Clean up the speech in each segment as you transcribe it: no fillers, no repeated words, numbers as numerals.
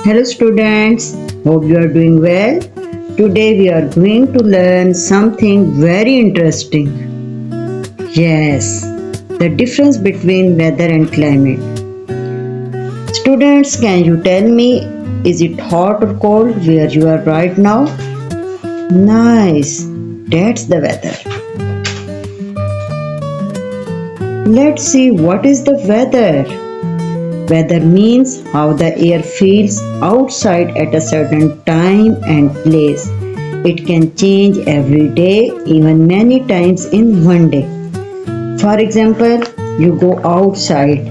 Hello students, hope you are doing well. Today we are going to learn something very interesting. Yes, the difference between weather and climate. Students, can you tell me, is it hot or cold where you are right now? Nice, that's the weather. Let's see what is the weather. Weather means how the air feels outside at a certain time and place. It can change every day, even many times in one day. For example, you go outside.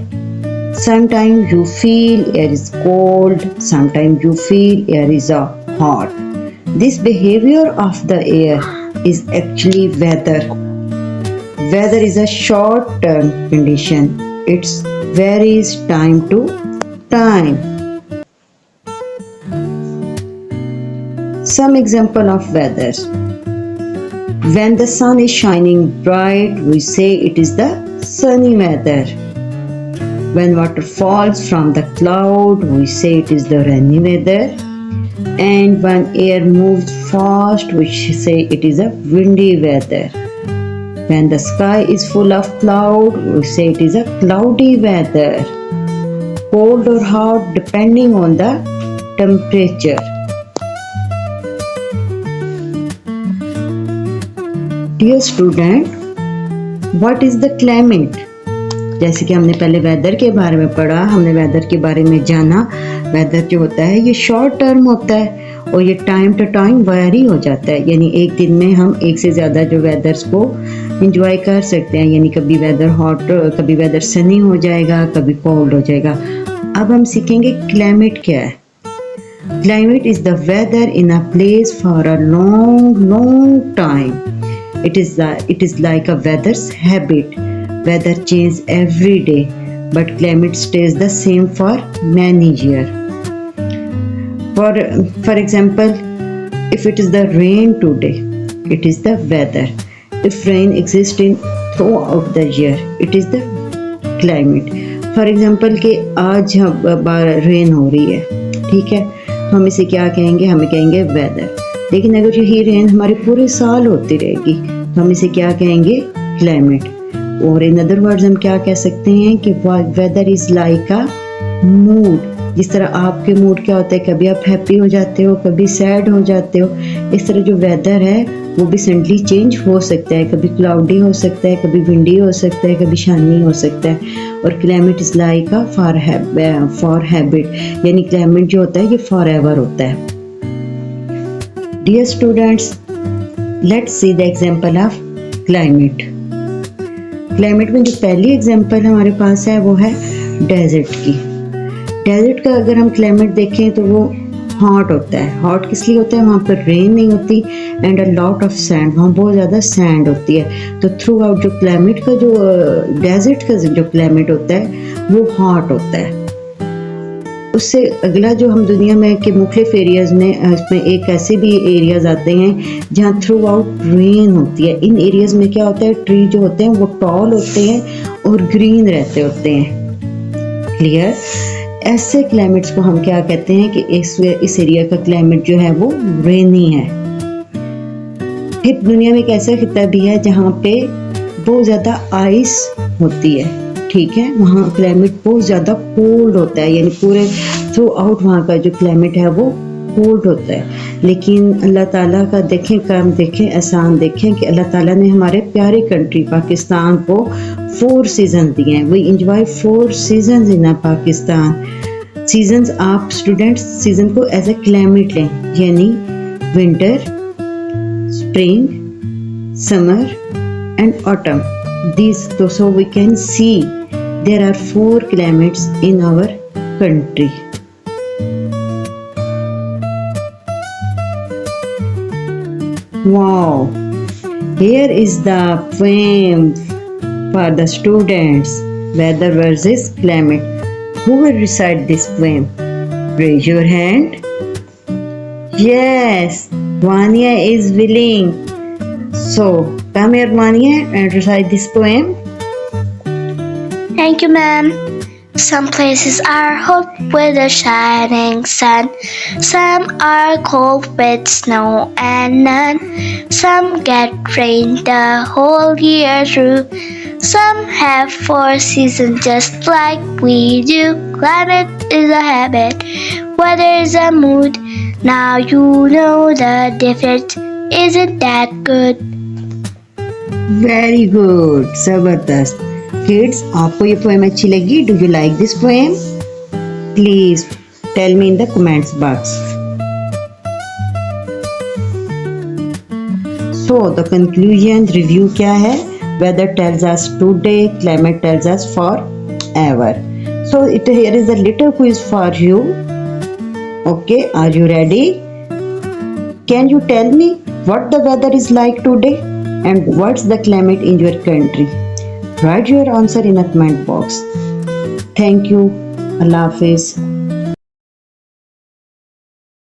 Sometimes you feel air is cold, sometimes you feel air is hot. This behavior of the air is actually weather. Weather is a short term condition. It varies time to time. Some example of weather. When the sun is shining bright, we say it is the sunny weather. When water falls from the cloud, we say it is the rainy weather. And when air moves fast, we say it is a windy weather. When the sky is full of cloud, we say it is a cloudy weather. Cold or hot depending on the temperature. Dear student, what is the climate? जैसे कि हमने पहले weather के बारे में पढ़ा, हमने weather के बारे में जाना. वेदर जो होता है ये शॉर्ट टर्म होता है और ये टाइम टू टाइम वेरी हो जाता है. यानी एक दिन में हम एक से ज़्यादा जो वेदर्स को इंजॉय कर सकते हैं. यानी कभी वेदर हॉट, कभी वेदर सनी हो जाएगा, कभी कोल्ड हो जाएगा. अब हम सीखेंगे क्लाइमेट क्या है. Climate is the weather in a place for a long time. It is like a weather's habit. Weather changes every day, but climate stays the same for many years. For example, if it is the rain today, it is the weather. If rain exists in throughout the year, it is the climate. For example कि आज rain हो रही है, ठीक है, तो हम इसे क्या कहेंगे? हमें कहेंगे वेदर. लेकिन अगर यही रेन हमारे पूरे साल होती रहेगी तो हम इसे क्या कहेंगे? क्लाइमेट. और इन अदर वर्ड्स हम क्या कह सकते हैं कि weather is like a mood. जिस तरह आपके मूड क्या होता है, कभी आप हैप्पी हो जाते हो, कभी सैड हो जाते हो. इस तरह जो वेदर है वो भी सडनली चेंज हो सकता है. कभी क्लाउडी हो सकता है, कभी विंडी हो सकता है, कभी शानी हो सकता है. और climate is like a for habit. यानी क्लाइमेट जो होता है ये फॉर एवर होता है. Dear students, let's see the example of climate. Climate में जो पहली एग्जांपल हमारे पास है वो है डेजर्ट की. डेजर्ट का अगर हम क्लाइमेट देखें तो वो हॉट होता है. हॉट किस लिए होता है? वहाँ पर रेन नहीं होती and a lot of sand. वहाँ बहुत ज़्यादा सैंड होती है. तो थ्रू आउट जो क्लाइमेट का जो डेजर्ट का जो क्लाइमेट होता है वो हॉट होता है. उससे अगला जो हम दुनिया में के मुख्तलिफ एरियाज़ में, इसमें एक ऐसे भी एरियाज़ आते हैं जहाँ थ्रू आउट रेन होती है. इन एरियाज़ में क्या होता है? ट्री जो होते हैं वो टॉल होते हैं और ग्रीन रहते होते हैं. क्लियर? ऐसे क्लाइमेट्स को हम क्या कहते हैं कि इस एरिया का क्लाइमेट जो है वो रेनी है. फिर दुनिया में एक ऐसा खिता भी है जहाँ पे बहुत ज़्यादा आइस होती है. ठीक है, वहाँ क्लाइमेट बहुत ज़्यादा कोल्ड होता है. यानी पूरे थ्रू आउट वहाँ का जो क्लाइमेट है वो कोल्ड होता है. लेकिन अल्लाह ताला का देखें काम, देखें एहसान, देखें कि अल्लाह ताला ने हमारे प्यारे कंट्री पाकिस्तान को 4 सीजन दिए हैं. We enjoy 4 season in Pakistan. Seasons, आप स्टूडेंट्स सीजन को एज ए क्लाइमेट लें. यानी winter, spring, summer and autumn. These, so we can see there are 4 climates in our country. Wow, here is the poem for the students, weather versus climate. Who will recite this poem? Raise your hand. Yes, Vania is willing. So, come here, Vania, and recite this poem. Thank you, ma'am. Some places are hot with a shining sun. Some are cold with snow and none. Some get rain the whole year through. Some have four seasons just like we do. Climate is a habit, weather is a mood. Now you know the difference. Isn't that good? Very good, जबरदस्त। Kids, आपको ये poem अच्छी लगी? Do you like this poem? Please tell me in the comments box. So the conclusion review क्या है? Weather tells us today, climate tells us forever. So it here is a little quiz for you. Okay, are you ready? Can you tell me what the weather is like today and what's the climate in your country? Write your answer in the comment box. Thank you. Allah Hafiz.